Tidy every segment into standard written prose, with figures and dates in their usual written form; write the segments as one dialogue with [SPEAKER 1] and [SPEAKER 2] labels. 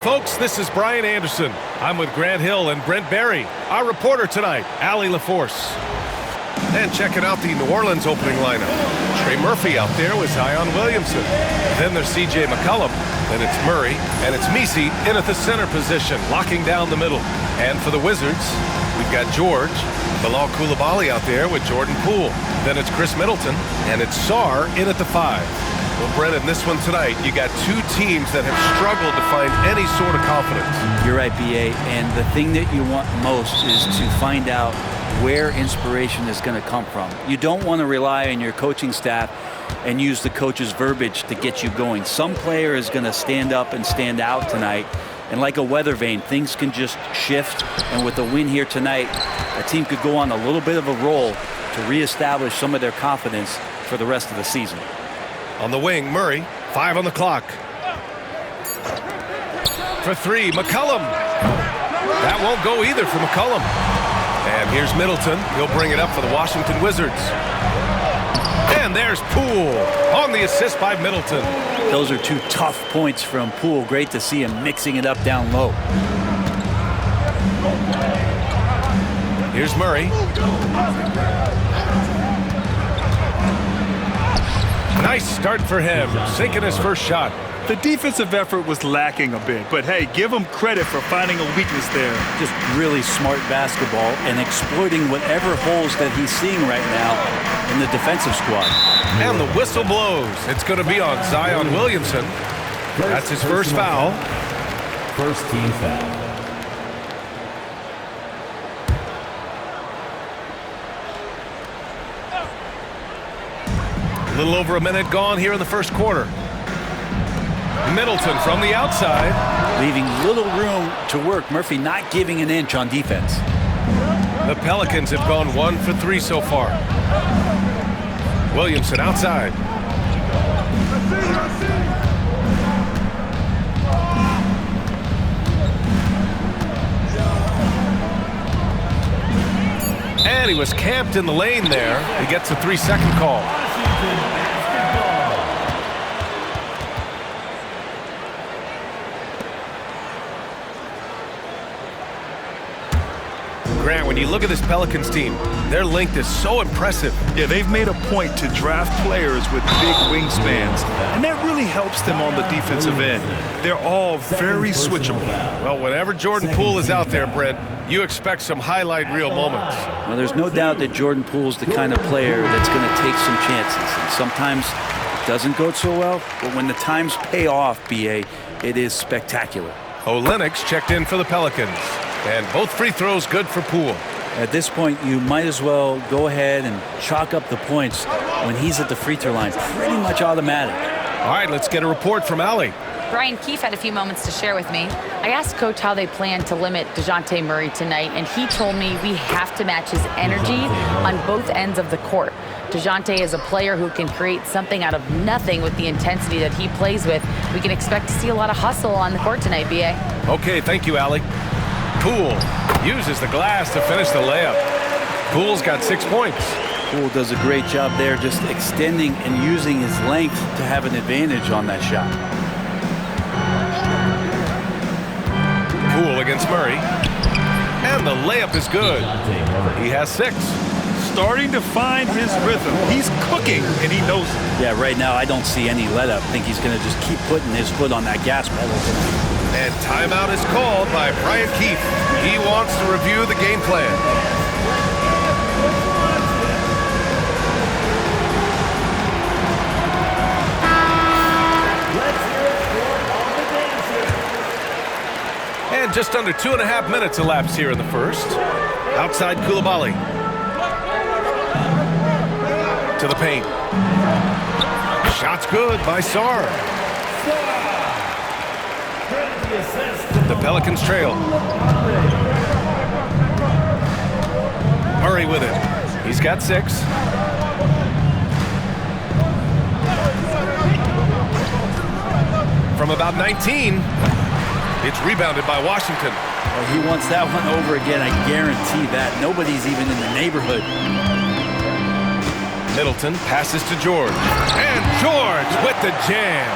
[SPEAKER 1] Folks, this is Brian Anderson. I'm with Grant Hill and Brent Barry. Our reporter tonight, Allie LaForce. And checking out the New Orleans opening lineup. Trey Murphy out there with Zion Williamson. Then there's C.J. McCollum. Then it's Murray. And it's Messi in at the center position, locking down the middle. And for the Wizards, we've got George, Bilal Coulibaly out there with Jordan Poole. Then it's Chris Middleton. And it's Sarr in at the 5. Well, Brennan, this one tonight, you got two teams that have struggled to find any sort of confidence.
[SPEAKER 2] You're right, B.A., and the thing that you want most is to find out where inspiration is going to come from. You don't want to rely on your coaching staff and use the coach's verbiage to get you going. Some player is going to stand up and stand out tonight, and like a weather vane, things can just shift, and with the win here tonight, a team could go on a little bit of a roll to reestablish some of their confidence for the rest of the season.
[SPEAKER 1] On the wing, Murray, 5 on the clock. For 3, McCollum. That won't go either for McCollum. And here's Middleton. He'll bring it up for the Washington Wizards. And there's Poole on the assist by Middleton.
[SPEAKER 2] Those are two tough points from Poole. Great to see him mixing it up down low.
[SPEAKER 1] Here's Murray. Nice start for him, sinking his first shot.
[SPEAKER 3] The defensive effort was lacking a bit, but hey, give him credit for finding a weakness there.
[SPEAKER 2] Just really smart basketball and exploiting whatever holes that he's seeing right now in the defensive squad.
[SPEAKER 1] And the whistle blows. It's going to be on Zion Williamson. That's his first foul.
[SPEAKER 4] First team foul.
[SPEAKER 1] A little over a minute gone here in the first quarter. Middleton from the outside.
[SPEAKER 2] Leaving little room to work. Murphy not giving an inch on defense.
[SPEAKER 1] The Pelicans have gone 1 for 3 so far. Williamson outside. And he was camped in the lane there. He gets a 3-second call. Grant, when you look at this Pelicans team, their length is so impressive.
[SPEAKER 3] Yeah, they've made a point to draft players with big wingspans, and that really helps them on the defensive end. They're all very switchable.
[SPEAKER 1] Well, whenever Jordan Poole is out there, Brent, you expect some highlight reel moments.
[SPEAKER 2] Well, there's no doubt that Jordan Poole's the kind of player that's going to take some chances. And sometimes it doesn't go so well, but when the times pay off, B.A., it is spectacular.
[SPEAKER 1] Olynyk checked in for the Pelicans. And both free throws good for Poole.
[SPEAKER 2] At this point, you might as well go ahead and chalk up the points when he's at the free throw line. Pretty much automatic.
[SPEAKER 1] All right, let's get a report from Allie.
[SPEAKER 5] Brian Keefe had a few moments to share with me. I asked Coach how they plan to limit DeJounte Murray tonight, and he told me we have to match his energy on both ends of the court. DeJounte is a player who can create something out of nothing with the intensity that he plays with. We can expect to see a lot of hustle on the court tonight, B.A.
[SPEAKER 1] Okay, thank you, Allie. Poole uses the glass to finish the layup. Poole's got 6 points.
[SPEAKER 2] Poole does a great job there, just extending and using his length to have an advantage on that shot.
[SPEAKER 1] Poole against Murray. And the layup is good. He has 6.
[SPEAKER 3] Starting to find his rhythm. He's cooking, and he knows it.
[SPEAKER 2] Yeah, right now I don't see any let-up. I think he's going to just keep putting his foot on that gas pedal tonight.
[SPEAKER 1] And timeout is called by Brian Keefe. He wants to review the game plan. And just under 2.5 minutes elapsed here in the first. Outside Coulibaly. To the paint. Shot's good by Sarr. The Pelicans trail. Murray with it. He's got 6. From about 19, it's rebounded by Washington.
[SPEAKER 2] Well, he wants that one over again, I guarantee that. Nobody's even in the neighborhood.
[SPEAKER 1] Middleton passes to George. And George with the jam.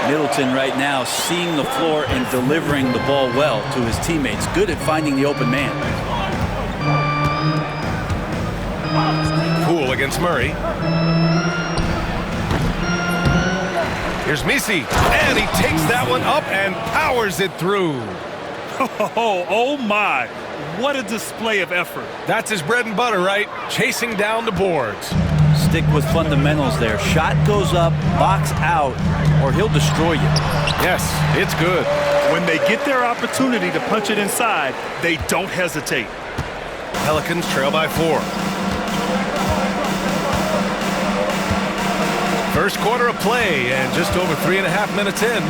[SPEAKER 2] Middleton right now seeing the floor and delivering the ball well to his teammates. Good at finding the open man.
[SPEAKER 1] Poole against Murray. Here's Misi, and he takes that one up and powers it through.
[SPEAKER 3] Oh my, what a display of effort.
[SPEAKER 1] That's his bread and butter, right? Chasing down the boards.
[SPEAKER 2] Stick with fundamentals there. Shot goes up, box out, or he'll destroy you.
[SPEAKER 1] Yes, it's good.
[SPEAKER 3] When they get their opportunity to punch it inside, they don't hesitate.
[SPEAKER 1] Pelicans trail by 4. First quarter of play and just over 3.5 minutes in.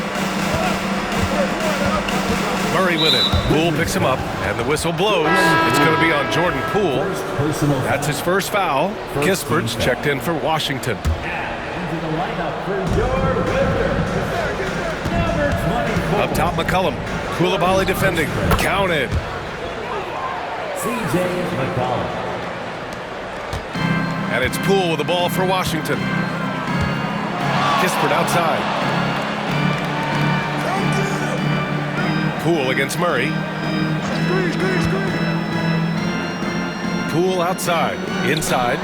[SPEAKER 1] Murray with it. Poole picks him up and the whistle blows. It's going to be on Jordan Poole. That's his first foul. Kispert's checked in for Washington. Up top, McCollum. Coulibaly defending. Counted.
[SPEAKER 4] C.J. McCollum.
[SPEAKER 1] And it's Poole with the ball for Washington. Kispert outside. Poole against Murray. Poole outside. Inside.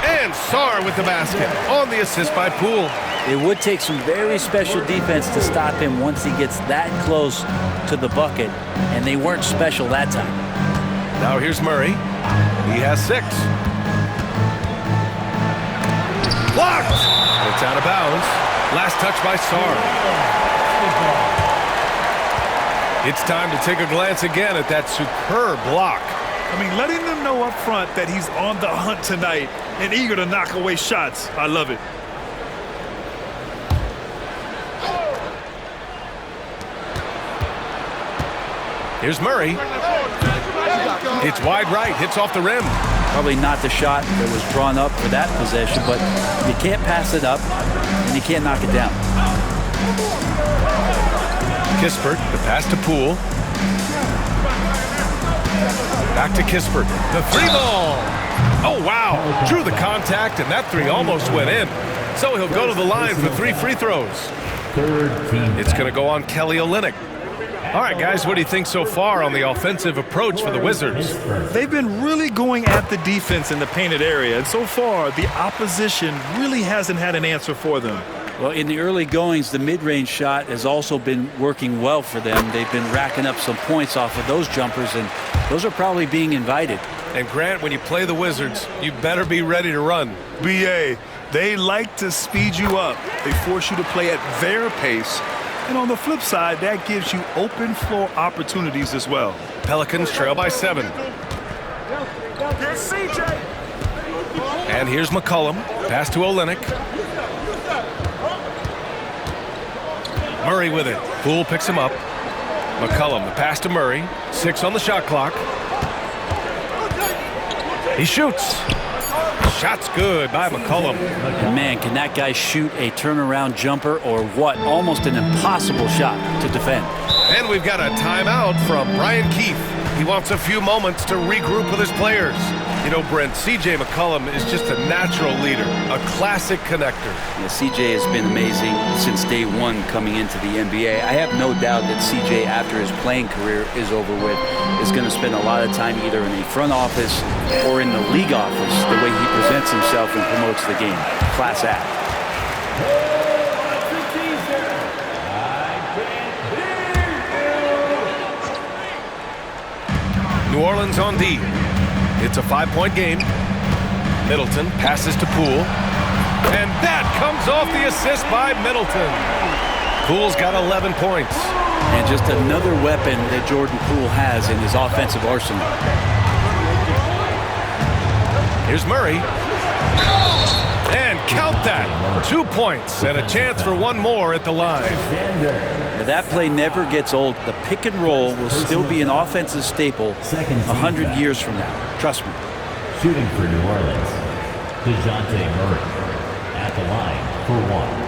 [SPEAKER 1] And Sarr with the basket on the assist by Poole.
[SPEAKER 2] It would take some very special defense to stop him once he gets that close to the bucket, and they weren't special that time.
[SPEAKER 1] Now here's Murray. He has 6. Blocked! And it's out of bounds. Last touch by Sarr. It's time to take a glance again at that superb block.
[SPEAKER 3] I mean, letting them know up front that he's on the hunt tonight and eager to knock away shots. I love it.
[SPEAKER 1] Here's Murray. It's wide right, hits off the rim.
[SPEAKER 2] Probably not the shot that was drawn up for that possession, but you can't pass it up and you can't knock it down.
[SPEAKER 1] Kispert, the pass to Poole. Back to Kispert. The 3-ball. Oh, wow. Drew the contact, and that 3 almost went in. So he'll go to the line for 3 free throws. It's going to go on Kelly Olynyk. All right, guys, what do you think so far on the offensive approach for the Wizards?
[SPEAKER 3] They've been really going at the defense in the painted area, and so far the opposition really hasn't had an answer for them.
[SPEAKER 2] Well, in the early goings, the mid-range shot has also been working well for them. They've been racking up some points off of those jumpers, and those are probably being invited.
[SPEAKER 1] And Grant, when you play the Wizards, you better be ready to run.
[SPEAKER 3] B.A., they like to speed you up. They force you to play at their pace. And on the flip side, that gives you open floor opportunities as well.
[SPEAKER 1] Pelicans trail by 7. And here's McCollum. Pass to Olynyk. Murray with it. Poole picks him up. McCollum, the pass to Murray. 6 on the shot clock. He shoots. Shot's good by McCollum.
[SPEAKER 2] And man, can that guy shoot a turnaround jumper or what? Almost an impossible shot to defend.
[SPEAKER 1] And we've got a timeout from Brian Keefe. He wants a few moments to regroup with his players. You know, Brent, C.J. McCollum is just a natural leader, a classic connector.
[SPEAKER 2] Yeah, C.J. has been amazing since day one coming into the NBA. I have no doubt that C.J., after his playing career is over with, is going to spend a lot of time either in the front office or in the league office, the way he presents himself and promotes the game. Class act.
[SPEAKER 1] New Orleans on D. It's a 5-point game. Middleton passes to Poole. And that comes off the assist by Middleton. Poole's got 11 points.
[SPEAKER 2] And just another weapon that Jordan Poole has in his offensive arsenal.
[SPEAKER 1] Here's Murray. And count that. 2 points and a chance for one more at the line.
[SPEAKER 2] Now, that play never gets old. The pick and roll will still be an offensive staple 100 years from now. Trust me.
[SPEAKER 4] Shooting for New Orleans, DeJounte Murray at the line for 1.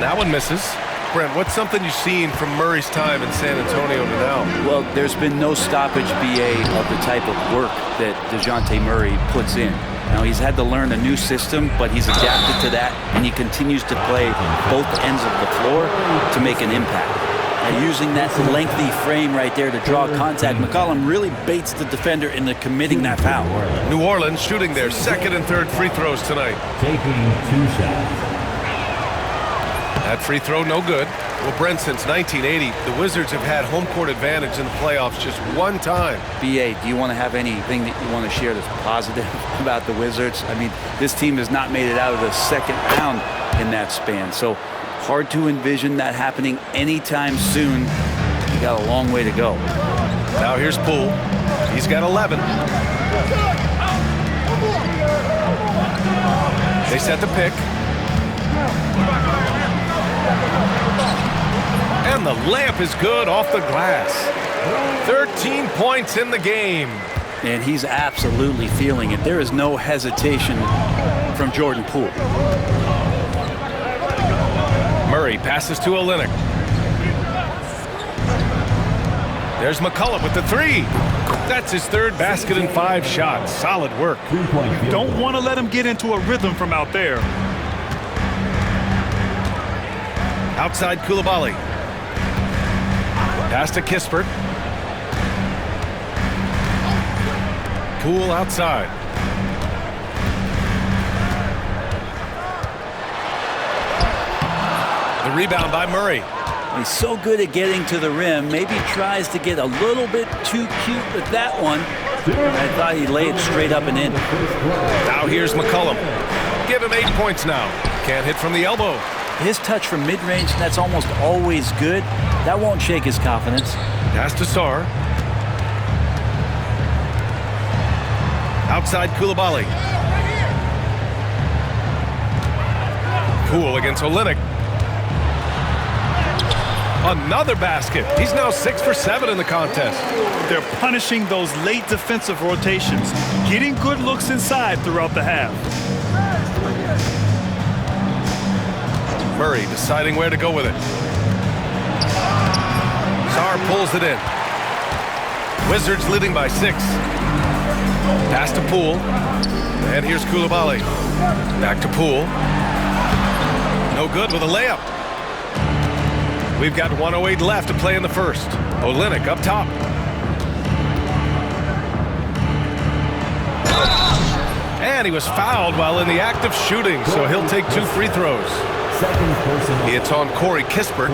[SPEAKER 1] And that one misses. Brent, what's something you've seen from Murray's time in San Antonio to now?
[SPEAKER 2] Well, there's been no stoppage, BA, of the type of work that DeJounte Murray puts in. Now, he's had to learn a new system, but he's adapted to that, and he continues to play both ends of the floor to make an impact. And using that lengthy frame right there to draw contact, McCollum really baits the defender into committing that foul.
[SPEAKER 1] New Orleans shooting their second and third free throws tonight.
[SPEAKER 4] Taking 2 shots.
[SPEAKER 1] That free throw, no good. Well, Brent, since 1980, the Wizards have had home court advantage in the playoffs just one time.
[SPEAKER 2] BA, do you want to have anything that you want to share that's positive about the Wizards? I mean, this team has not made it out of the second round in that span, so hard to envision that happening anytime soon. You got a long way to go.
[SPEAKER 1] Now here's Poole. He's got 11. They set the pick. And the layup is good off the glass. 13 points in the game.
[SPEAKER 2] And he's absolutely feeling it. There is no hesitation from Jordan Poole.
[SPEAKER 1] Murray passes to Olynyk. There's McCollum with the three. That's his third basket in 5 shots. Solid work.
[SPEAKER 3] Don't want to let him get into a rhythm from out there.
[SPEAKER 1] Outside Coulibaly. Pass to Kispert. Poole outside. The rebound by Murray.
[SPEAKER 2] He's so good at getting to the rim. Maybe tries to get a little bit too cute with that one. I thought he laid it straight up and in.
[SPEAKER 1] Now here's McCollum. Give him 8 points now. Can't hit from the elbow.
[SPEAKER 2] His touch from mid-range, that's almost always good. That won't shake his confidence.
[SPEAKER 1] Pass to Sarr. Outside Coulibaly. Poole against Olynyk. Another basket. He's now 6 for 7 in the contest.
[SPEAKER 3] They're punishing those late defensive rotations, getting good looks inside throughout the half.
[SPEAKER 1] Murray deciding where to go with it. Sarr pulls it in. Wizards leading by 6. Pass to Poole. And here's Coulibaly. Back to Poole. No good with a layup. We've got 1:08 left to play in the first. Olynyk up top. And he was fouled while in the act of shooting, so he'll take 2 free throws. It's on Corey Kispert.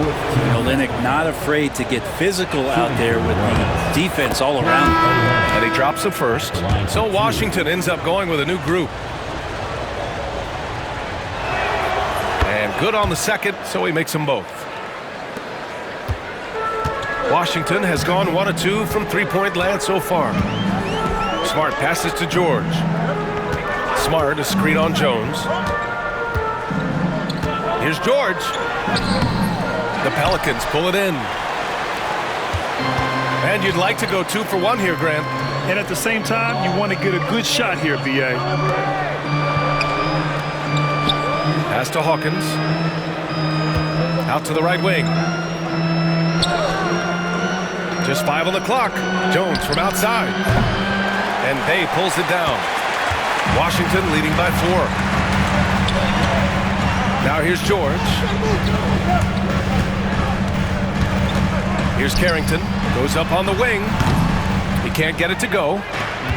[SPEAKER 2] Olynyk not afraid to get physical out there with the defense all around him.
[SPEAKER 1] And he drops the first. So Washington ends up going with a new group. And good on the second, so he makes them both. Washington has gone 1 of 2 from 3-point land so far. Smart passes to George. Smart, a screen on Jones. Here's George. The Pelicans pull it in. And you'd like to go 2 for 1 here, Grant.
[SPEAKER 3] And at the same time, you want to get a good shot here, B.A.
[SPEAKER 1] Pass to Hawkins. Out to the right wing. Just 5 on the clock. Jones from outside. And Bay pulls it down. Washington leading by 4. Now here's George. Here's Carrington. Goes up on the wing. He can't get it to go.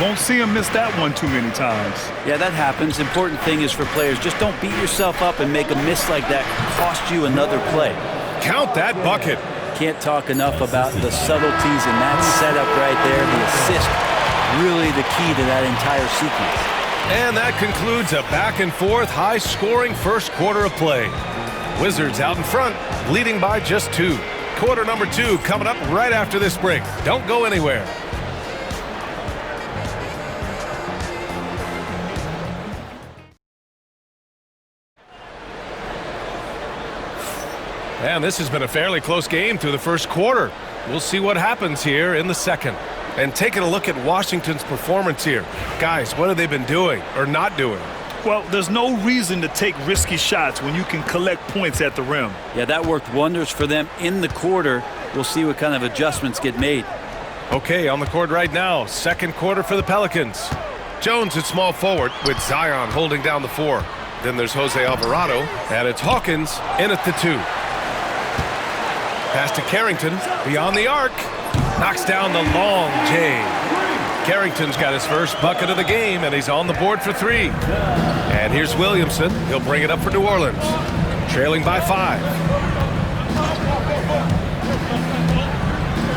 [SPEAKER 3] Won't see him miss that one too many times.
[SPEAKER 2] Yeah, that happens. Important thing is for players, just don't beat yourself up and make a miss like that cost you another play.
[SPEAKER 1] Count that bucket.
[SPEAKER 2] Can't talk enough about the subtleties in that setup right there. The assist, really the key to that entire sequence.
[SPEAKER 1] And that concludes a back-and-forth, high-scoring first quarter of play. Wizards out in front, leading by just 2. Quarter number 2 coming up right after this break. Don't go anywhere. And this has been a fairly close game through the first quarter. We'll see what happens here in the second. And taking a look at Washington's performance here. Guys, what have they been doing or not doing?
[SPEAKER 3] Well, there's no reason to take risky shots when you can collect points at the rim.
[SPEAKER 2] Yeah, that worked wonders for them in the quarter. We'll see what kind of adjustments get made.
[SPEAKER 1] Okay, on the court right now, second quarter for the Pelicans. Jones at small forward with Zion holding down the 4. Then there's Jose Alvarado, and it's Hawkins in at the 2. Pass to Carrington, beyond the arc. Knocks down the long J. Carrington's got his first bucket of the game, and he's on the board for 3. And here's Williamson. He'll bring it up for New Orleans, trailing by 5.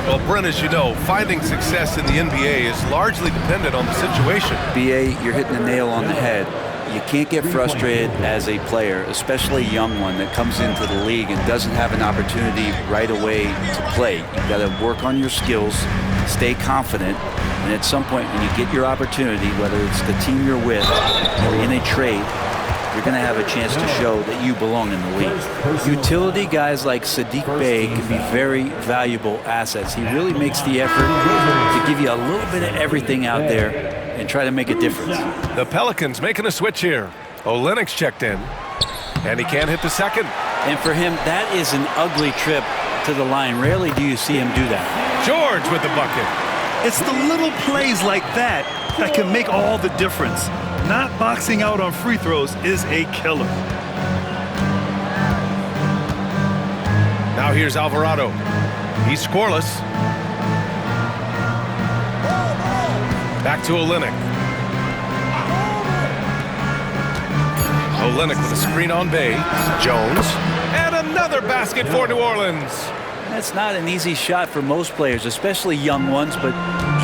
[SPEAKER 1] Well, Brent, as you know, finding success in the NBA is largely dependent on the situation.
[SPEAKER 2] BA, you're hitting the nail on the head. You can't get frustrated as a player, especially a young one that comes into the league and doesn't have an opportunity right away to play. You've got to work on your skills, stay confident, and at some point when you get your opportunity, whether it's the team you're with or in a trade, you're going to have a chance to show that you belong in the league. Utility guys like Saddiq Bey can be very valuable assets. He really makes the effort to give you a little bit of everything out there and try to make a difference.
[SPEAKER 1] The Pelicans making a switch here. Olynyk's checked in, and he can't hit the second.
[SPEAKER 2] And for him, that is an ugly trip to the line. Rarely do you see him do that.
[SPEAKER 1] George with the bucket.
[SPEAKER 3] It's the little plays like that that can make all the difference. Not boxing out on free throws is a killer.
[SPEAKER 1] Now here's Alvarado. He's scoreless. Back to Olynyk. Olynyk with a screen on Bey. Jones. And another basket for New Orleans.
[SPEAKER 2] That's not an easy shot for most players, especially young ones, but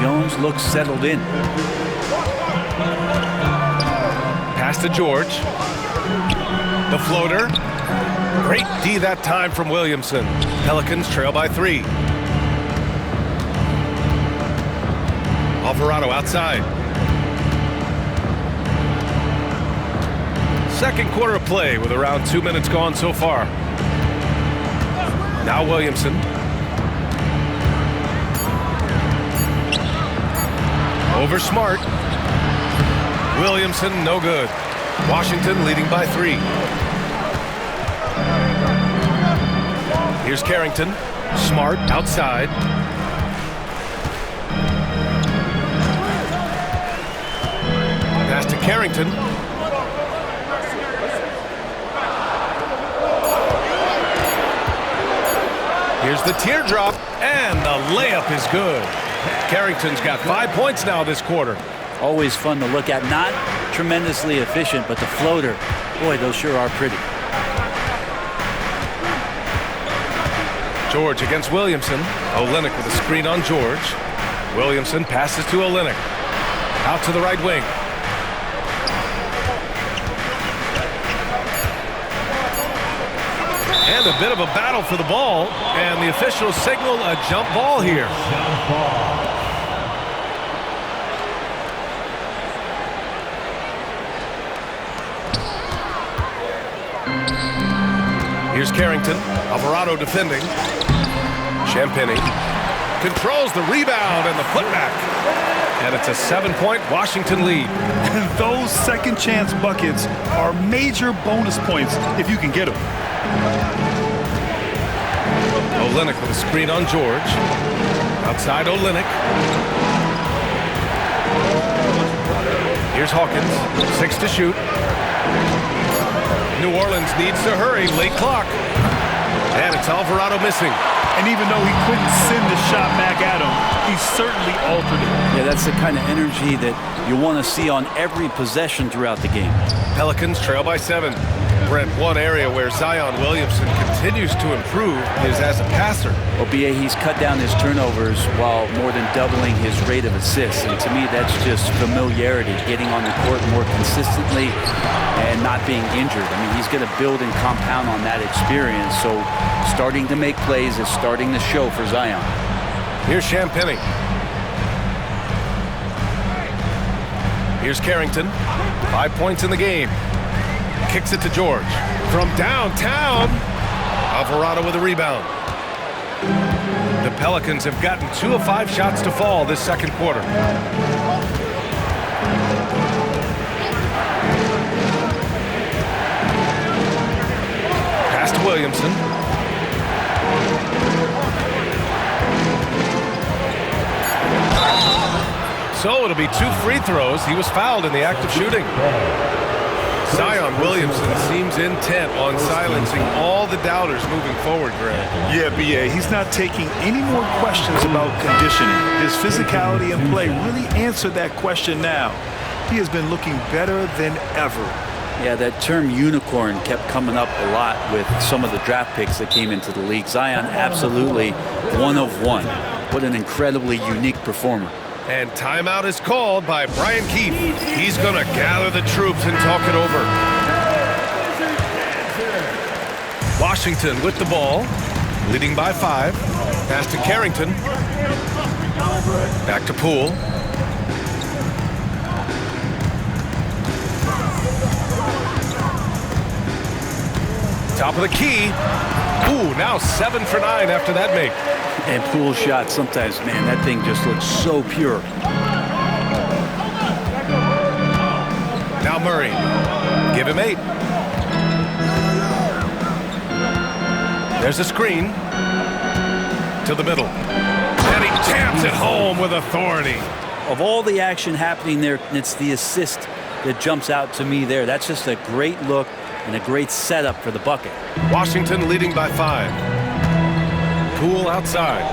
[SPEAKER 2] Jones looks settled in.
[SPEAKER 1] Pass to George. The floater. Great D that time from Williamson. Pelicans trail by 3. Alvarado outside. Second quarter of play with around 2 minutes gone so far. Now Williamson. Over Smart. Williamson, no good. Washington leading by 3. Here's Carrington. Smart outside. Pass to Carrington. Here's the teardrop, and the layup is good. Carrington's got 5 points now this quarter.
[SPEAKER 2] Always fun to look at. Not tremendously efficient, but the floater, boy, those sure are pretty.
[SPEAKER 1] George against Williamson. Olynyk with a screen on George. Williamson passes to Olynyk. Out to the right wing. And a bit of a battle for the ball, and the officials signal a jump ball here. Here's Carrington. Alvarado defending. Champagnie controls the rebound and the putback. And it's a 7-point Washington lead.
[SPEAKER 3] Those second chance buckets are major bonus points if you can get them.
[SPEAKER 1] Olynyk with a screen on George. Outside Olynyk. Here's Hawkins. 6 to shoot. New Orleans needs to hurry. Late clock. And it's Alvarado missing.
[SPEAKER 3] And even though he couldn't send the shot back at him, he certainly altered it.
[SPEAKER 2] Yeah, that's the kind of energy that you want to see on every possession throughout the game.
[SPEAKER 1] Pelicans trail by 7. Brent, one area where Zion Williamson continues to improve is as a passer.
[SPEAKER 2] Well, BA, he's cut down his turnovers while more than doubling his rate of assists. And to me, that's just familiarity, getting on the court more consistently and not being injured. I mean, he's going to build and compound on that experience. So starting to make plays is starting to show for Zion.
[SPEAKER 1] Here's Champagnie. Here's Carrington. 5 points in the game. Kicks it to George. From downtown, Alvarado with a rebound. The Pelicans have gotten 2 of 5 shots to fall this second quarter. Williamson. So it'll be 2 free throws. He was fouled in the act of shooting. Zion Williamson seems intent on silencing all the doubters moving forward, Greg.
[SPEAKER 3] Yeah, B.A., he's not taking any more questions about conditioning. His physicality and play really answered that question now. He has been looking better than ever.
[SPEAKER 2] Yeah, that term unicorn kept coming up a lot with some of the draft picks that came into the league. Zion, absolutely one of one. What an incredibly unique performer.
[SPEAKER 1] And timeout is called by Brian Keefe. He's going to gather the troops and talk it over. Washington with the ball, leading by 5. Pass to Carrington. Back to Poole. Top of the key. Ooh, now 7 for 9 after that make.
[SPEAKER 2] And Poole shot sometimes, man, that thing just looks so pure.
[SPEAKER 1] Now Murray. Give him 8. There's a screen. To the middle. And he jams it home with authority.
[SPEAKER 2] Of all the action happening there, it's the assist that jumps out to me there. That's just a great look and a great setup for the bucket.
[SPEAKER 1] Washington leading by 5. Poole outside.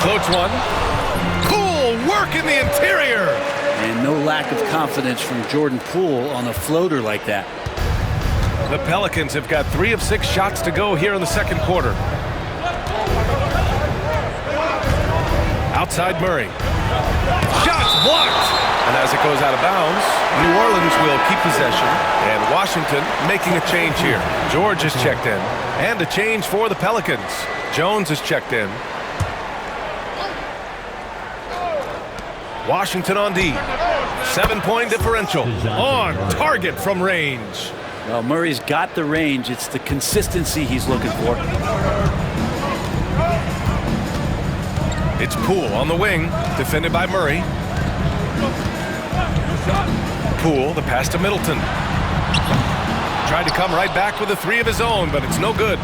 [SPEAKER 1] Floats one. Poole working the interior.
[SPEAKER 2] And no lack of confidence from Jordan Poole on a floater like that.
[SPEAKER 1] The Pelicans have got 3 of 6 shots to go here in the second quarter. Outside Murray. Shots blocked. And as it goes out of bounds, New Orleans will keep possession. And Washington making a change here. George has checked in. And a change for the Pelicans. Jones has checked in. Washington on D. 7-point differential. On target from range.
[SPEAKER 2] Well, Murray's got the range. It's the consistency he's looking for.
[SPEAKER 1] It's Poole on the wing, defended by Murray. Poole, the pass to Middleton. Tried to come right back with a 3 of his own, but it's no good.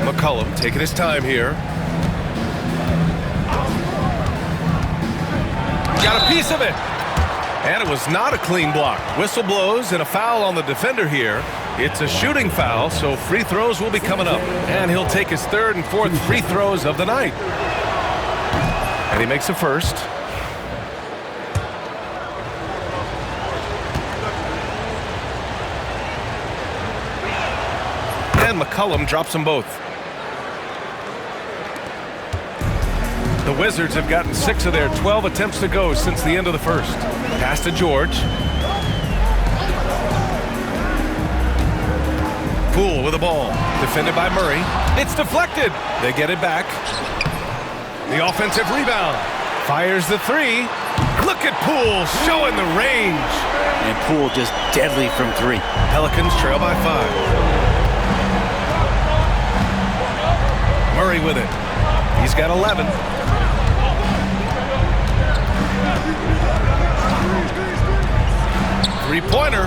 [SPEAKER 1] McCollum taking his time here. Got a piece of it. And it was not a clean block. Whistle blows and a foul on the defender here. It's a shooting foul, so free throws will be coming up. And he'll take his 3rd and 4th free throws of the night. And he makes the first. And McCollum drops them both. The Wizards have gotten 6 of their 12 attempts to go since the end of the first. Pass to George. Poole with the ball. Defended by Murray. It's deflected. They get it back. The offensive rebound. Fires the 3. Look at Poole showing the range.
[SPEAKER 2] And Poole just deadly from 3.
[SPEAKER 1] Pelicans trail by 5. Murray with it. He's got 11. Three-pointer,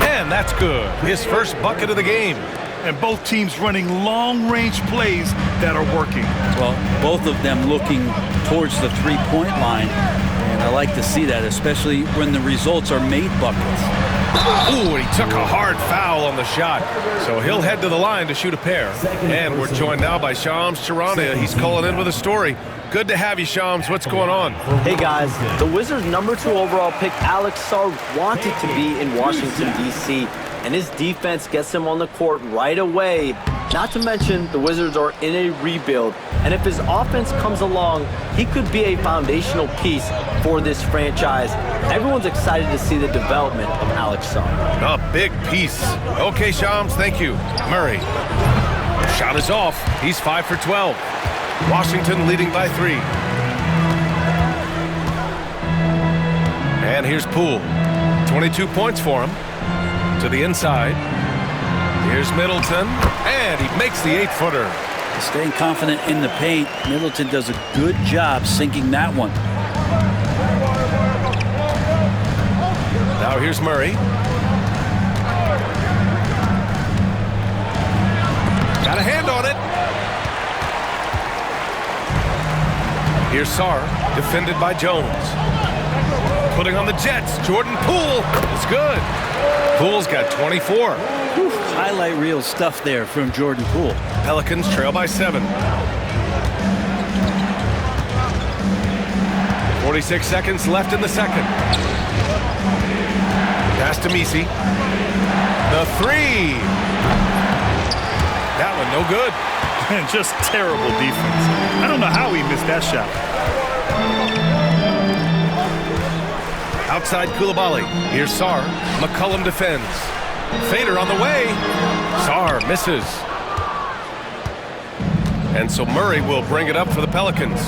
[SPEAKER 1] and that's good. His first bucket of the game.
[SPEAKER 3] And both teams running long-range plays that are working.
[SPEAKER 2] Well, both of them looking towards the three-point line, and I like to see that, especially when the results are made buckets.
[SPEAKER 1] Ooh, he took a hard foul on the shot, so he'll head to the line to shoot a pair. And we're joined now by Shams Charania. He's calling in with a story. Good to have you, Shams. What's going on?
[SPEAKER 6] Hey, guys. The Wizards' #2 overall pick, Alex Sarr, wanted to be in Washington, D.C., and his defense gets him on the court right away. Not to mention, the Wizards are in a rebuild, and if his offense comes along, he could be a foundational piece for this franchise. Everyone's excited to see the development of Alex Sarr.
[SPEAKER 1] A big piece. Okay, Shams, thank you. Murray. Shot is off. He's 5 for 12. Washington leading by 3. And here's Poole. 22 points for him. To the inside. Here's Middleton. And he makes the 8-footer.
[SPEAKER 2] Staying confident in the paint, Middleton does a good job sinking that one.
[SPEAKER 1] Now here's Murray. Got a hand on it. Here's Sarr, defended by Jones. Putting on the Jets, Jordan Poole. It's good. Poole's got 24.
[SPEAKER 2] Highlight reel stuff there from Jordan Poole.
[SPEAKER 1] Pelicans trail by 7. 46 seconds left in the second. Pass to Messi. The 3. That one no good.
[SPEAKER 3] And just terrible defense. I don't know how he missed that shot.
[SPEAKER 1] Outside Koulibaly. Here's Sarr. McCollum defends. Fader on the way. Sarr misses. And so Murray will bring it up for the Pelicans.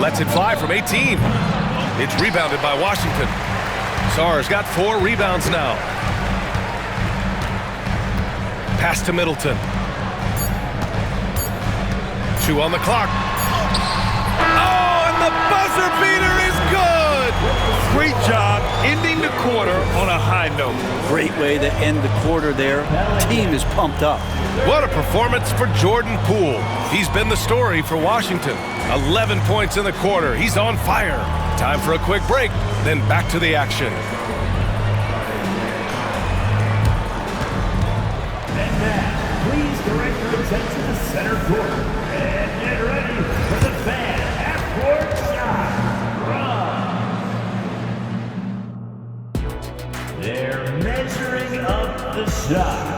[SPEAKER 1] Lets it fly from 18. It's rebounded by Washington. Sarr's got 4 rebounds now. Pass to Middleton. 2 on the clock. Oh, and the buzzer beater is good!
[SPEAKER 3] Great job ending the quarter on a high note.
[SPEAKER 2] Great way to end the quarter there. Team is pumped up.
[SPEAKER 1] What a performance for Jordan Poole. He's been the story for Washington. 11 points in the quarter. He's on fire. Time for a quick break, then back to the action.
[SPEAKER 4] And now, please direct your attention to center court. And get ready for the fan half-court shot. Run. They're measuring up the shot.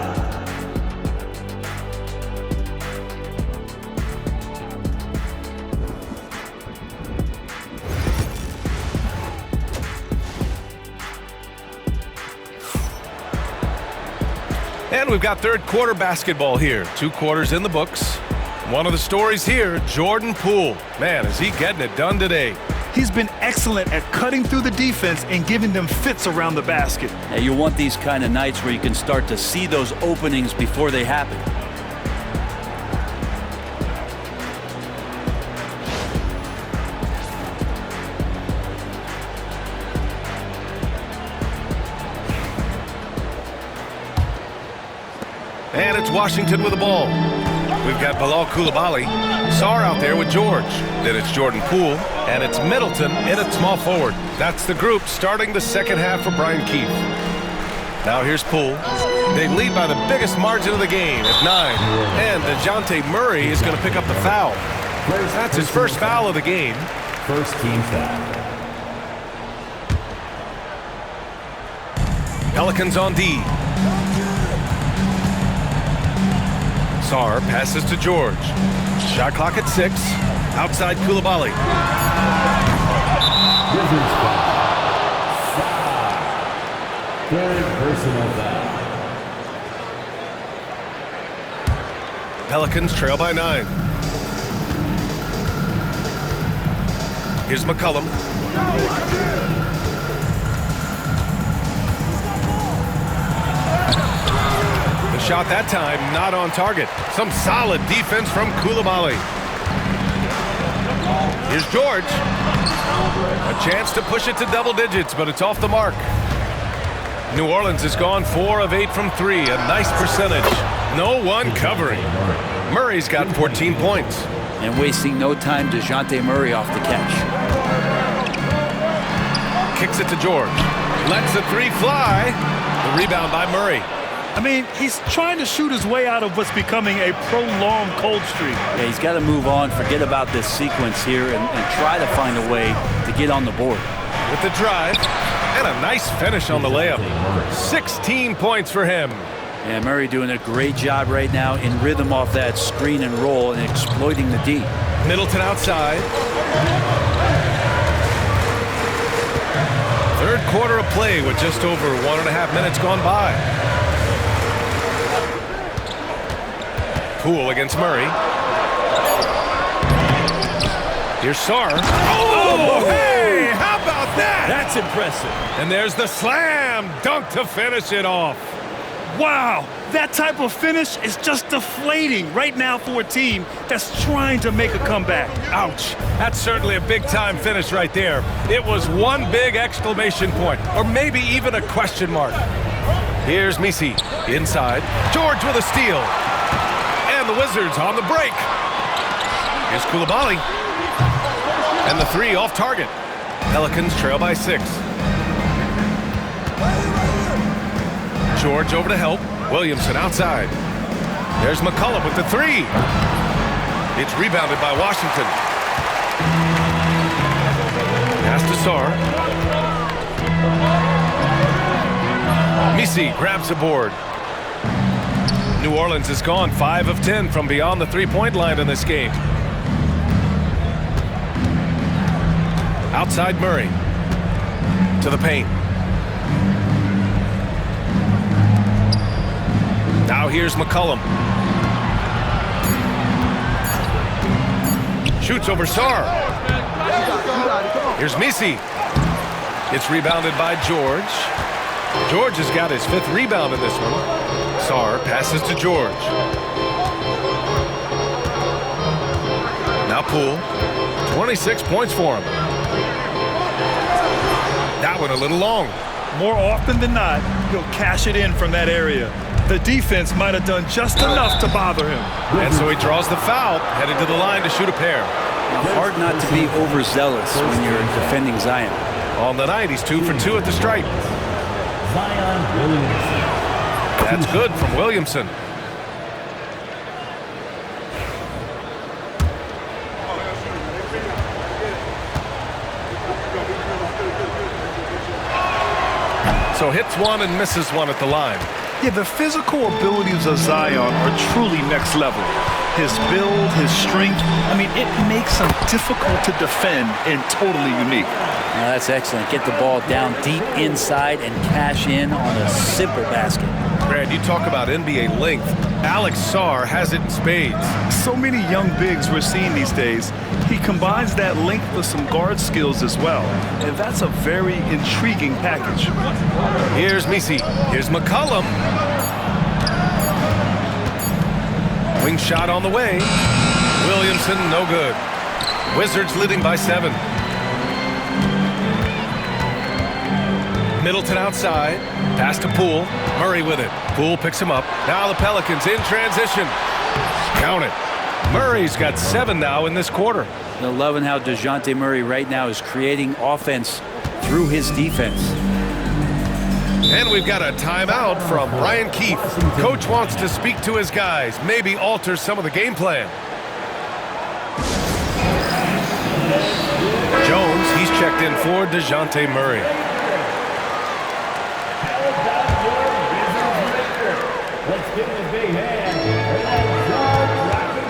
[SPEAKER 1] And we've got third quarter basketball here. 2 quarters in the books. One of the stories here, Jordan Poole. Man, is he getting it done today.
[SPEAKER 3] He's been excellent at cutting through the defense and giving them fits around the basket.
[SPEAKER 2] Now, you want these kind of nights where you can start to see those openings before they happen.
[SPEAKER 1] And it's Washington with the ball. We've got Bilal Koulibaly, Sarr out there with George. Then it's Jordan Poole, and it's Middleton in at small forward. That's the group starting the second half for Brian Keefe. Now here's Poole. They lead by the biggest margin of the game at 9. And DeJounte Murray is going to pick up the foul. That's his first foul of the game.
[SPEAKER 4] First team foul.
[SPEAKER 1] Pelicans on D. Sarr passes to George. Shot clock at 6. Outside Koulibaly.
[SPEAKER 4] Wizards foul. Third personal foul.
[SPEAKER 1] Pelicans trail by 9. Here's McCollum. The shot that time not on target. Some solid defense from Koulibaly. Here's George. A chance to push it to double digits, but it's off the mark. New Orleans has gone 4 of 8 from 3. A nice percentage. No one covering. Murray's got 14 points.
[SPEAKER 2] And wasting no time, DeJounte Murray off the catch.
[SPEAKER 1] Kicks it to George. Lets the 3 fly. The rebound by Murray.
[SPEAKER 3] I mean, he's trying to shoot his way out of what's becoming a prolonged cold streak.
[SPEAKER 2] Yeah, he's got to move on, forget about this sequence here, and try to find a way to get on the board.
[SPEAKER 1] With the drive, and a nice finish on the layup. 16 points for him.
[SPEAKER 2] And Murray doing a great job right now in rhythm off that screen and roll and exploiting the D.
[SPEAKER 1] Middleton outside. Third quarter of play with just over 1.5 minutes gone by. Poole against Murray. Here's Sarr. Oh, hey! How about that?
[SPEAKER 2] That's impressive.
[SPEAKER 1] And there's the slam dunk to finish it off.
[SPEAKER 3] Wow, that type of finish is just deflating right now for a team that's trying to make a comeback.
[SPEAKER 1] Ouch. That's certainly a big-time finish right there. It was one big exclamation point, or maybe even a question mark. Here's Misi inside. George with a steal. And the Wizards on the break. Here's Coulibaly. And the three off target. Pelicans trail by 6. George over to help. Williamson outside. There's McCollum with the three. It's rebounded by Washington. Pass to Sarr. Misi grabs the board. New Orleans has gone 5 of 10 from beyond the three-point line in this game. Outside Murray. To the paint. Now here's McCollum. Shoots over Sarr. Here's Misi. It's rebounded by George. George has got his 5th rebound in this one. Sarr passes to George. Now Poole. 26 points for him. That one a little long.
[SPEAKER 3] More often than not, he'll cash it in from that area. The defense might have done just enough to bother him.
[SPEAKER 1] And so he draws the foul, headed to the line to shoot a pair.
[SPEAKER 2] Now, hard not to be overzealous when you're defending Zion.
[SPEAKER 1] On the night, he's 2 for 2 at the stripe.
[SPEAKER 4] Zion Williamson.
[SPEAKER 1] That's good from Williamson. So hits one and misses one at the line.
[SPEAKER 3] Yeah, the physical abilities of Zion are truly next level. His build, his strength, I mean, it makes him difficult to defend and totally unique.
[SPEAKER 2] Now that's excellent. Get the ball down deep inside and cash in on a simple basket.
[SPEAKER 1] Brad, you talk about NBA length. Alex Sarr has it in spades.
[SPEAKER 3] So many young bigs we're seeing these days. He combines that length with some guard skills as well. And that's a very intriguing package.
[SPEAKER 1] Here's Misi. Here's McCollum. Wing shot on the way. Williamson, no good. Wizards leading by 7. Middleton outside. Pass to Poole. Murray with it. Poole picks him up. Now the Pelicans in transition. Count it. Murray's got 7 now in this quarter.
[SPEAKER 2] They're loving how DeJounte Murray right now is creating offense through his defense.
[SPEAKER 1] And we've got a timeout from Brian Keefe. Coach wants to speak to his guys, maybe alter some of the game plan. Jones, he's checked in for DeJounte Murray.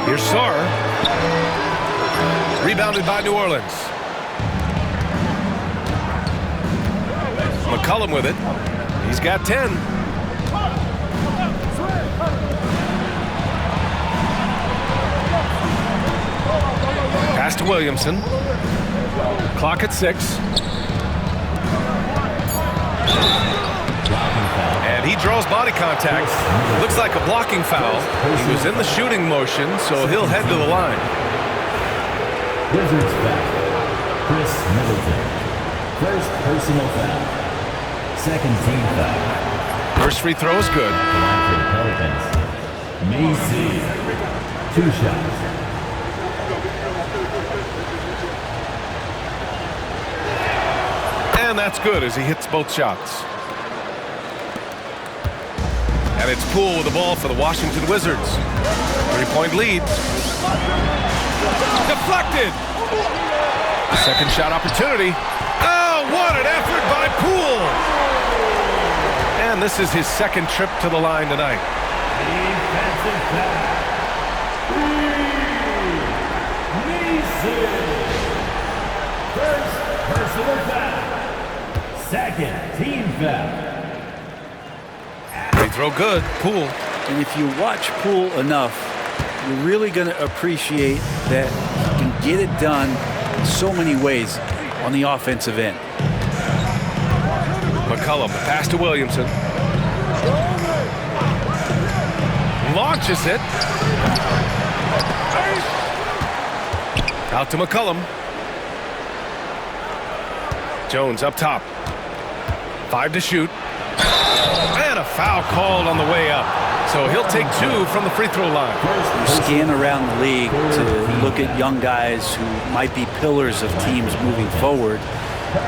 [SPEAKER 1] Here's Sarr. Rebounded by New Orleans. McCollum with it. He's got 10. Pass to Williamson. Clock at 6. And he draws body contact. Looks like a blocking foul. He was in the shooting motion, so he'll head to the line.
[SPEAKER 4] Wizards foul. Chris Middleton. First personal foul. Second team foul.
[SPEAKER 1] First free throw is good.
[SPEAKER 4] Line for the Pelicans. Misi. 2 shots.
[SPEAKER 1] And that's good as he hits both shots. And it's Poole with the ball for the Washington Wizards. 3-point lead. Deflected. Second shot opportunity. Oh, what an effort by Poole. And this is his second trip to the line tonight.
[SPEAKER 4] Defensive foul. Misi. First personal foul. Second team foul.
[SPEAKER 1] Free throw good. Poole.
[SPEAKER 2] And if you watch Poole enough, you're really going to appreciate that he can get it done in so many ways on the offensive end.
[SPEAKER 1] McCollum, the pass to Williamson. catches it. Out to McCollum. Jones up top. 5 to shoot. And a foul called on the way up. So he'll take 2 from the free throw line.
[SPEAKER 2] You scan around the league to look at young guys who might be pillars of teams moving forward.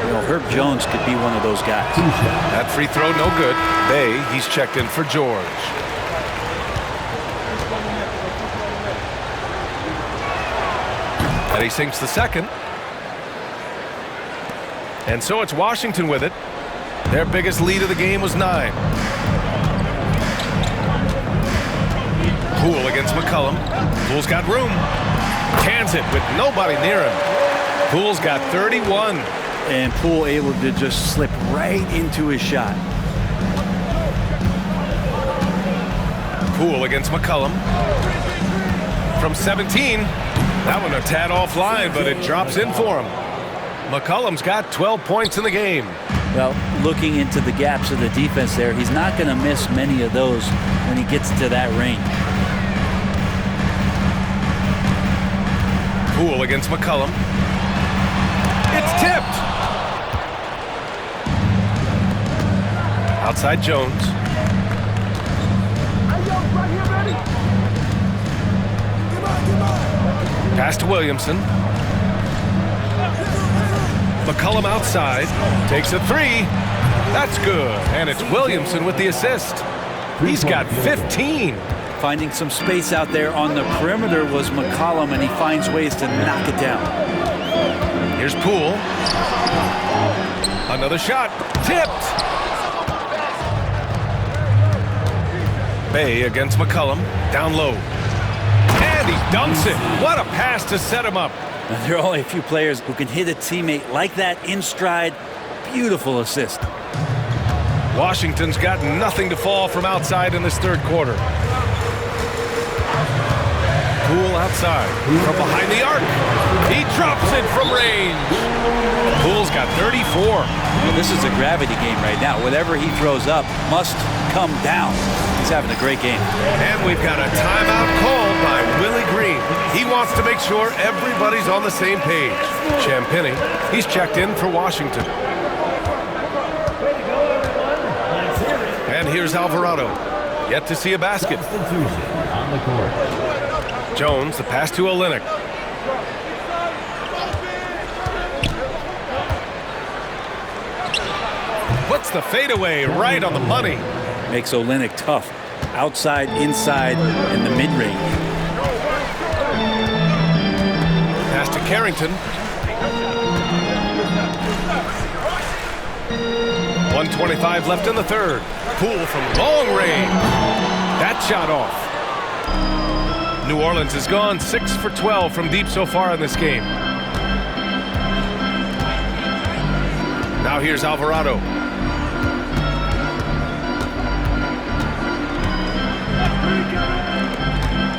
[SPEAKER 2] You know, Herb Jones could be one of those guys.
[SPEAKER 1] That free throw no good. Bay, he's checked in for George. And he sinks the second. And so it's Washington with it. Their biggest lead of the game was 9. Poole against McCollum. Poole's got room. Cans it with nobody near him. Poole's got 31.
[SPEAKER 2] And Poole able to just slip right into his shot.
[SPEAKER 1] Poole against McCollum. From 17. That one a tad offline, but it drops in for him. McCollum's got 12 points in the game.
[SPEAKER 2] Well, looking into the gaps of the defense there, he's not going to miss many of those when he gets to that range.
[SPEAKER 1] Poole against McCollum. It's tipped. Outside Jones. Pass to Williamson. McCollum outside. Takes a 3. That's good. And it's Williamson with the assist. He's got 15.
[SPEAKER 2] Finding some space out there on the perimeter was McCollum, and he finds ways to knock it down.
[SPEAKER 1] Here's Poole. Another shot. Tipped. Bay against McCollum. Down low. And he dunks it. What a pass to set him up.
[SPEAKER 2] There are only a few players who can hit a teammate like that in stride. Beautiful assist.
[SPEAKER 1] Washington's got nothing to fall from outside in this third quarter. Poole outside. From behind the arc. He drops it from range. Poole's got 34.
[SPEAKER 2] Well, this is a gravity game right now. Whatever he throws up must come down. He's having a great game.
[SPEAKER 1] And we've got a timeout called by Willie Green. He wants to make sure everybody's on the same page. Champagnie, he's checked in for Washington. And here's Alvarado. Yet to see a basket.
[SPEAKER 4] On the court.
[SPEAKER 1] Jones, the pass to Olynyk. Puts the fadeaway right on the money.
[SPEAKER 2] Makes Olynyk tough. Outside, inside, and the mid-range.
[SPEAKER 1] Pass to Carrington. 1:25 left in the third. Poole from long range. That shot off. New Orleans has gone 6 for 12 from deep so far in this game. Now here's Alvarado.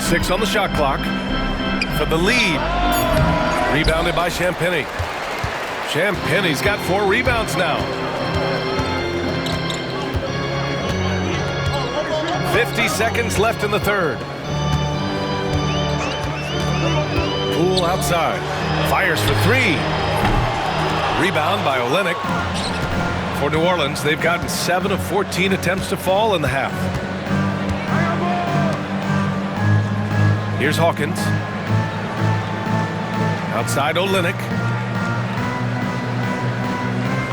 [SPEAKER 1] Six on the shot clock for the lead. Rebounded by Champagnie. Champagnie's got 4 rebounds now. 50 seconds left in the third. Poole outside. Fires for 3. Rebound by Olynyk. For New Orleans, they've gotten 7 of 14 attempts to fall in the half. Here's Hawkins. Outside Olynyk.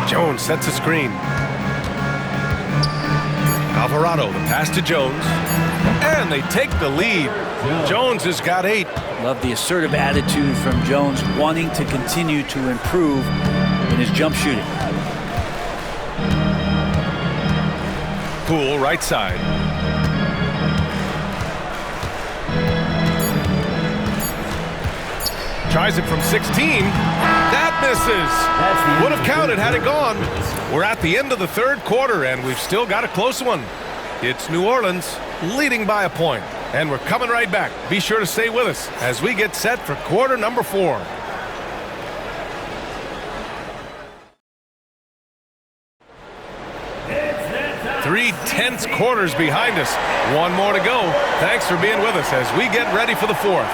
[SPEAKER 1] Jones sets a screen. Alvarado, the pass to Jones. And they take the lead. Jones has got 8.
[SPEAKER 2] Love the assertive attitude from Jones, wanting to continue to improve in his jump shooting.
[SPEAKER 1] Poole right side. Tries it from 16. That misses. Would have counted had it gone. We're at the end of the third quarter, and we've still got a close one. It's New Orleans leading by a point. And we're coming right back. Be sure to stay with us as we get set for quarter number 4. 3 tense quarters behind us. One more to go. Thanks for being with us as we get ready for the fourth.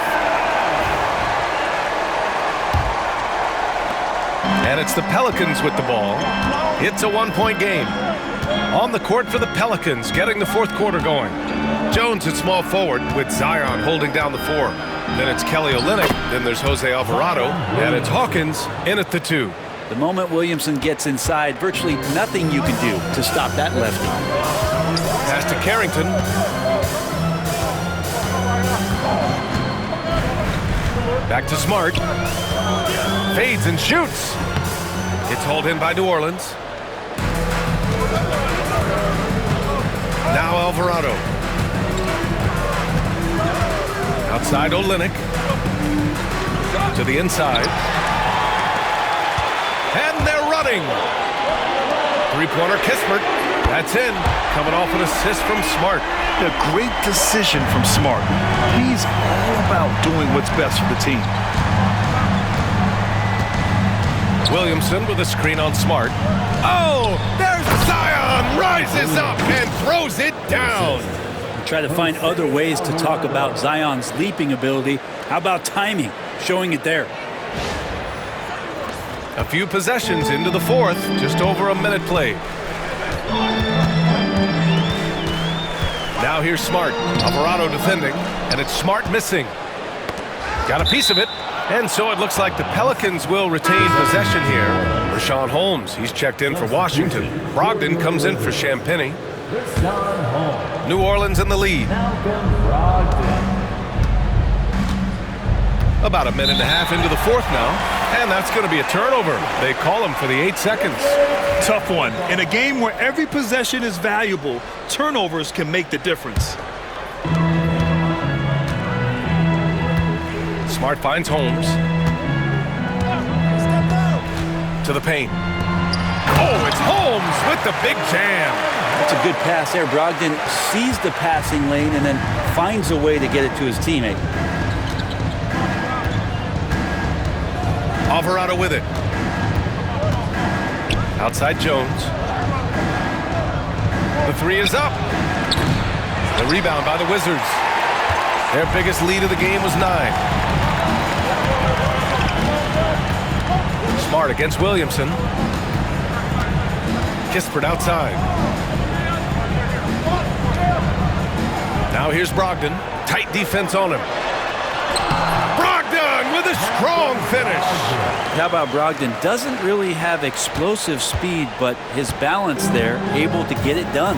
[SPEAKER 1] And it's the Pelicans with the ball. It's a 1-point game. On the court for the Pelicans, getting the fourth quarter going. Jones at small forward with Zion holding down the 4. Then it's Kelly Olynyk. Then there's Jose Alvarado. And it's Hawkins in at the 2.
[SPEAKER 2] The moment Williamson gets inside, virtually nothing you can do to stop that lefty.
[SPEAKER 1] Pass to Carrington. Back to Smart. Fades and shoots. It's hauled in by New Orleans. Now Alvarado. Outside Olynyk. To the inside. And they're running. Three-pointer Kispert. That's in. Coming off an assist from Smart.
[SPEAKER 3] A great decision from Smart. He's all about doing what's best for the team.
[SPEAKER 1] Williamson with a screen on Smart. Oh, there's Zion. Rises up and throws it down.
[SPEAKER 2] Try to find other ways to talk about Zion's leaping ability. How about timing? Showing it there.
[SPEAKER 1] A few possessions into the fourth. Just over a minute played. Now here's Smart. Alvarado defending, and it's Smart missing. Got a piece of it, and so it looks like the Pelicans will retain possession here. Richaun Holmes, he's checked in for Washington. Brogdon comes in for Champagnie. New Orleans in the lead. About a minute and a half into the fourth now, and that's going to be a turnover. They call him for the 8 seconds.
[SPEAKER 3] Tough one. In a game where every possession is valuable, turnovers can make the difference.
[SPEAKER 1] Smart finds Holmes. To the paint. Oh, it's Holmes with the big jam.
[SPEAKER 2] That's a good pass there. Brogdon sees the passing lane and then finds a way to get it to his teammate.
[SPEAKER 1] Alvarado with it. Outside Jones. The 3 is up. The rebound by the Wizards. Their biggest lead of the game was 9. Smart against Williamson. Kispert outside. Now here's Brogdon. Tight defense on him. Brogdon with a strong finish.
[SPEAKER 2] How about Brogdon? Doesn't really have explosive speed, but his balance there, able to get it done.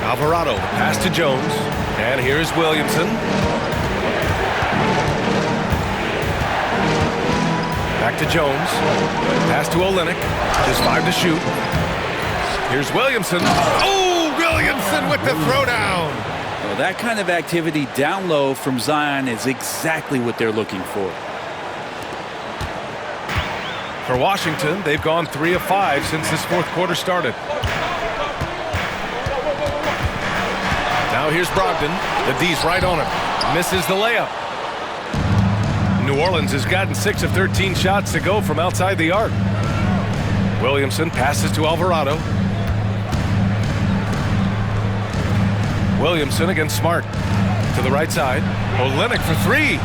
[SPEAKER 1] Alvarado, pass to Jones. And here's Williamson. Back to Jones. Pass to Olynyk. Just 5 to shoot. Here's Williamson. Oh, Williamson with the throwdown.
[SPEAKER 2] Well, that kind of activity down low from Zion is exactly what they're looking for.
[SPEAKER 1] For Washington, they've gone 3 of 5 since this fourth quarter started. Now here's Brogdon. The D's right on him. Misses the layup. New Orleans has gotten 6 of 13 shots to go from outside the arc. Williamson passes to Alvarado. Williamson against Smart. To the right side. Olynyk for 3.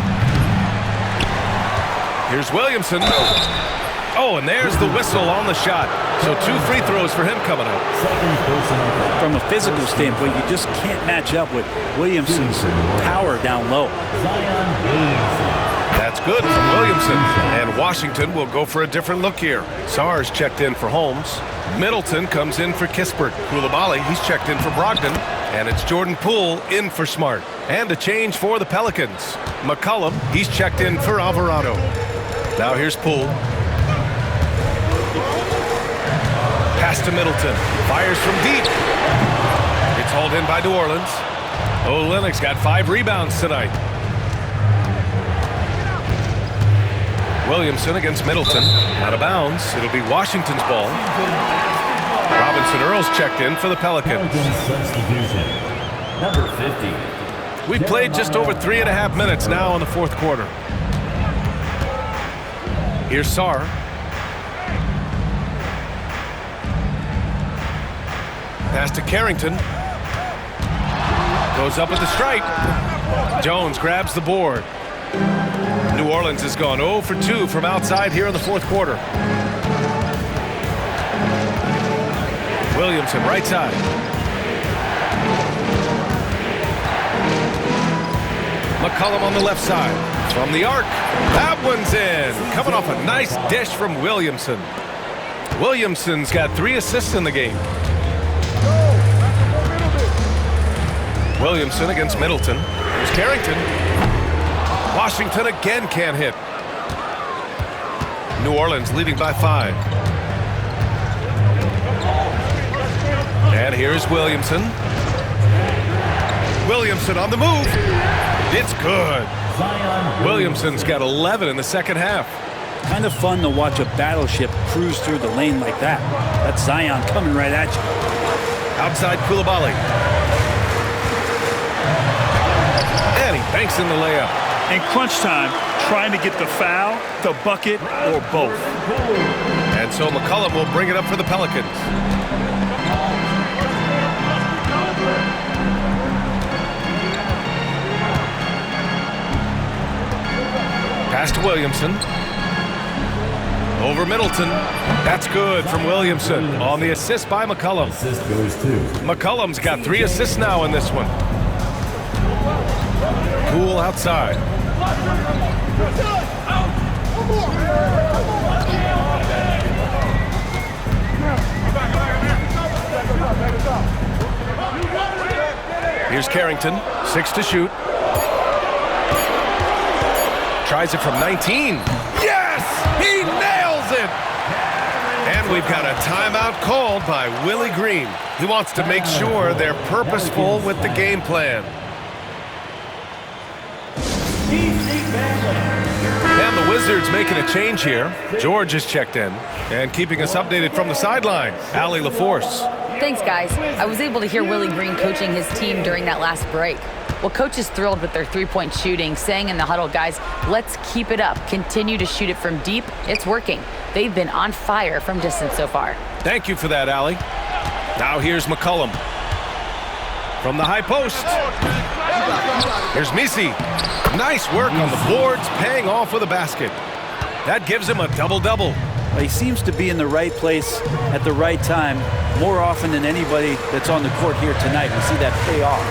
[SPEAKER 1] Here's Williamson. Oh, and there's the whistle on the shot. So 2 free throws for him coming up.
[SPEAKER 2] From a physical standpoint, you just can't match up with Williamson's power down low.
[SPEAKER 1] That's good from Williamson. And Washington will go for a different look here. Sarge checked in for Holmes. Middleton comes in for Kispert. Koulibaly, he's checked in for Brogdon. And it's Jordan Poole in for Smart. And a change for the Pelicans. McCollum, he's checked in for Alvarado. Now here's Poole. Pass to Middleton. Fires from deep. It's hauled in by New Orleans. Olynyk's got 5 rebounds tonight. Williamson against Middleton. Out of bounds. It'll be Washington's ball. Robinson Earls checked in for the Pelicans.
[SPEAKER 4] Number 50.
[SPEAKER 1] We played just over 3.5 minutes now in the fourth quarter. Here's Sarr. Pass to Carrington. Goes up at the stripe. Jones grabs the board. New Orleans has gone 0 for 2 from outside here in the fourth quarter. Williamson, right side. McCollum on the left side. From the arc. That one's in. Coming off a nice dish from Williamson. Williamson's got 3 assists in the game. Williamson against Middleton. There's Carrington. Washington again can't hit. New Orleans leading by 5. And here's Williamson. Williamson on the move. It's good. Williamson's got 11 in the second half.
[SPEAKER 2] Kind of fun to watch a battleship cruise through the lane like that. That's Zion coming right at you.
[SPEAKER 1] Outside Coulibaly. And he banks in the layup.
[SPEAKER 3] In crunch time, trying to get the foul, the bucket, or both.
[SPEAKER 1] And so McCollum will bring it up for the Pelicans. Pass to Williamson. Over Middleton. That's good from Williamson on the assist by McCollum.
[SPEAKER 4] Assist goes to
[SPEAKER 1] McCollum's got 3 assists now in this one. Poole outside. Here's Carrington, 6 to shoot. Tries it from 19. Yes! He nails it! And we've got a timeout called by Willie Green. He wants to make sure they're purposeful with the game plan. And the Wizards making a change here. George has checked in and keeping us updated from the sideline. Allie LaForce.
[SPEAKER 5] Thanks, guys. I was able to hear Willie Green coaching his team during that last break. Well, coach is thrilled with their three-point shooting, saying in the huddle, guys, let's keep it up. Continue to shoot it from deep. It's working. They've been on fire from distance so far.
[SPEAKER 1] Thank you for that, Allie. Now here's McCollum. From the high post. Here's Misi. Nice work on the boards, paying off with a basket. That gives him a double-double.
[SPEAKER 2] He seems to be in the right place at the right time more often than anybody that's on the court here tonight. We see that pay off.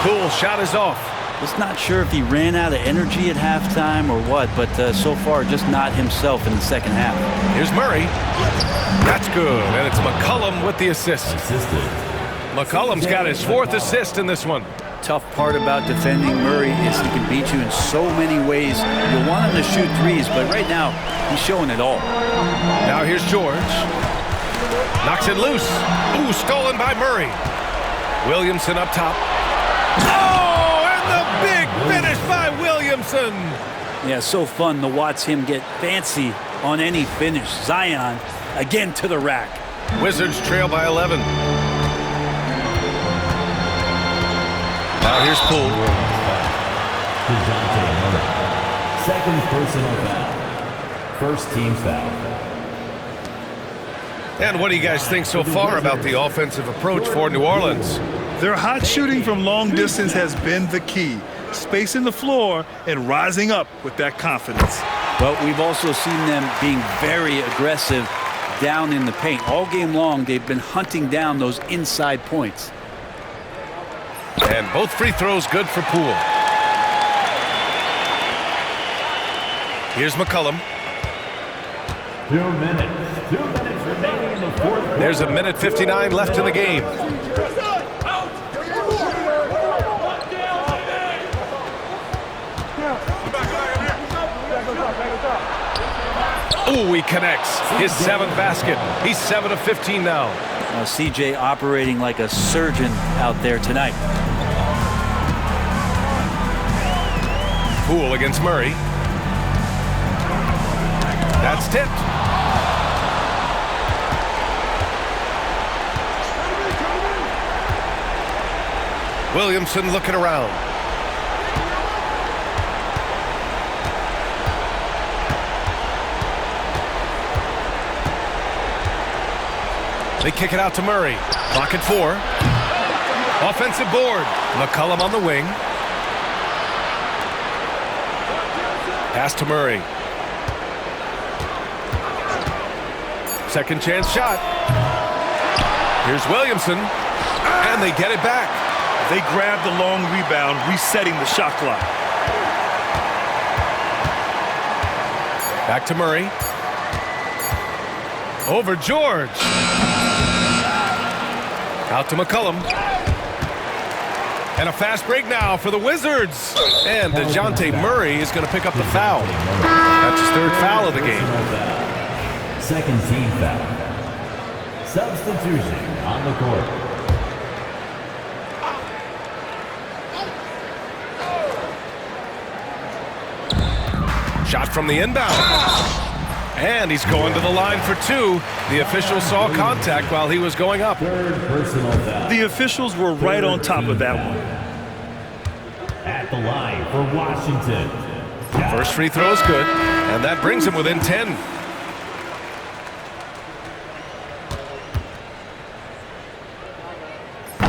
[SPEAKER 1] Poole shot is off.
[SPEAKER 2] Just not sure if he ran out of energy at halftime or what, but so far just not himself in the second half.
[SPEAKER 1] Here's Murray. That's good, and it's McCollum with the assist. McCollum's got his 4th assist in this one.
[SPEAKER 2] Tough part about defending Murray is he can beat you in so many ways. You want him to shoot threes, but right now he's showing it all.
[SPEAKER 1] Now here's George. Knocks it loose. Ooh, stolen by Murray. Williamson up top. Oh, and the big finish by Williamson.
[SPEAKER 2] Yeah, so fun to watch him get fancy on any finish. Zion again to the rack.
[SPEAKER 1] Wizards trail by 11. Now here's Poole.
[SPEAKER 4] Second personal foul. First team foul.
[SPEAKER 1] And what do you guys think so far about the offensive approach for New Orleans?
[SPEAKER 3] Their hot shooting from long distance has been the key. Spacing the floor and rising up with that confidence.
[SPEAKER 2] But we've also seen them being very aggressive down in the paint. All game long, they've been hunting down those inside points.
[SPEAKER 1] And both free throws good for Poole. Here's McCollum.
[SPEAKER 4] 2 minutes. 2 minutes remaining in the fourth quarter.
[SPEAKER 1] There's a minute 59 left in the game. Ooh, he connects. His 7th basket. He's 7 of 15 now.
[SPEAKER 2] CJ operating like a surgeon out there tonight.
[SPEAKER 1] Poole against Murray. That's tipped. Williamson looking around. They kick it out to Murray. Clock at 4. Offensive board. McCollum on the wing. Pass to Murray. Second chance shot. Here's Williamson. And they get it back.
[SPEAKER 3] They grab the long rebound, resetting the shot clock.
[SPEAKER 1] Back to Murray. Over George. Out to McCollum. And a fast break now for the Wizards. And DeJounte Murray is going to pick up the foul. That's his third foul of the game.
[SPEAKER 4] Second team foul. Substitution on the court.
[SPEAKER 1] Shot from the inbound. And he's going to the line for 2. The official saw contact while he was going up.
[SPEAKER 4] Third personal foul.
[SPEAKER 3] The officials were right on top of that one.
[SPEAKER 4] At the line for Washington.
[SPEAKER 1] First free throw is good, and that brings him within 10.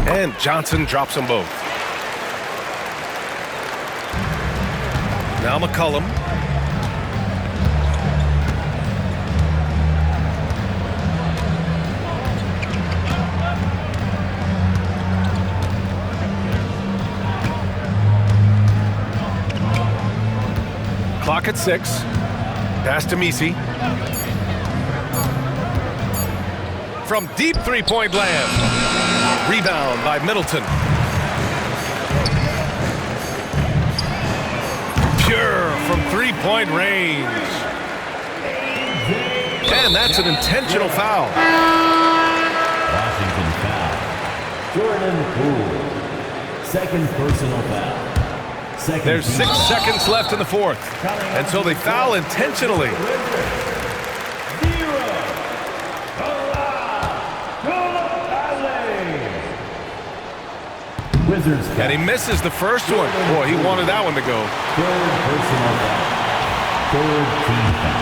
[SPEAKER 1] And Johnson drops them both. Now McCollum. Clock at 6. Pass to Messi. From deep three-point land. Rebound by Middleton. Pure from three-point range. And that's an intentional foul.
[SPEAKER 4] Washington foul. Jordan Poole. Second personal foul.
[SPEAKER 1] There's 6 seconds left in the fourth. And so they foul intentionally.
[SPEAKER 4] Wizards foul.
[SPEAKER 1] And he misses the first one. Boy, he wanted that one to go.
[SPEAKER 4] Third personal foul. Third team foul.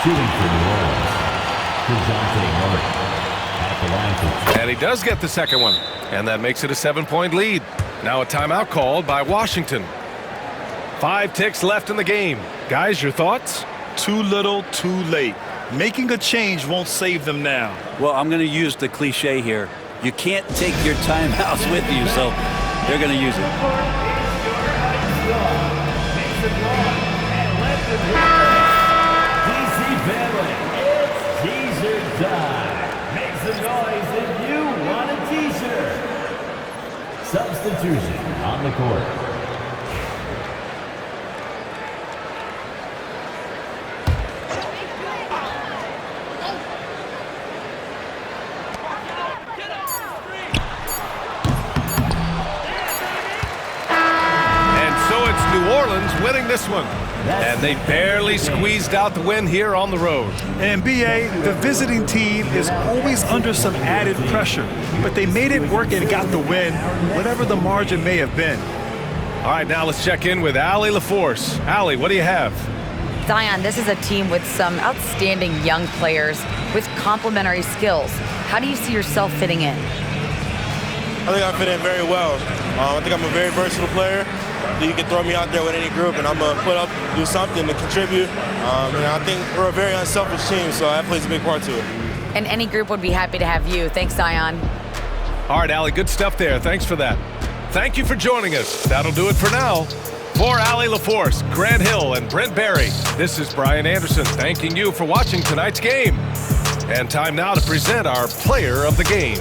[SPEAKER 4] Shooting for New Orleans. DeJounte Murray. At the line for 2.
[SPEAKER 1] And he does get the second one. And that makes it a 7-point lead. Now a timeout called by Washington. 5 ticks left in the game. Guys, your thoughts?
[SPEAKER 3] Too little, too late. Making a change won't save them now.
[SPEAKER 2] Well, I'm going to use the cliche here. You can't take your timeouts with you, so they're going to use it.
[SPEAKER 4] DC family, it's T-shirt time. Make some noise if you want a T-shirt. Substitution on the court.
[SPEAKER 1] New Orleans winning this one. And they barely squeezed out the win here on the road.
[SPEAKER 3] And BA, the visiting team is always under some added pressure, but they made it work and got the win, whatever the margin may have been.
[SPEAKER 1] All right, now let's check in with Allie LaForce. Allie, what do you have?
[SPEAKER 5] Zion, this is a team with some outstanding young players with complementary skills. How do you see yourself fitting in?
[SPEAKER 7] I think I fit in very well. I think I'm a very versatile player. You can throw me out there with any group, and I'm going to put up, do something to contribute. And I think we're a very unselfish team, so that plays a big part to it.
[SPEAKER 5] And any group would be happy to have you. Thanks, Zion.
[SPEAKER 1] All right, Allie, good stuff there. Thanks for that. Thank you for joining us. That'll do it for now. For Allie LaForce, Grant Hill, and Brent Barry, this is Brian Anderson thanking you for watching tonight's game. And time now to present our player of the game.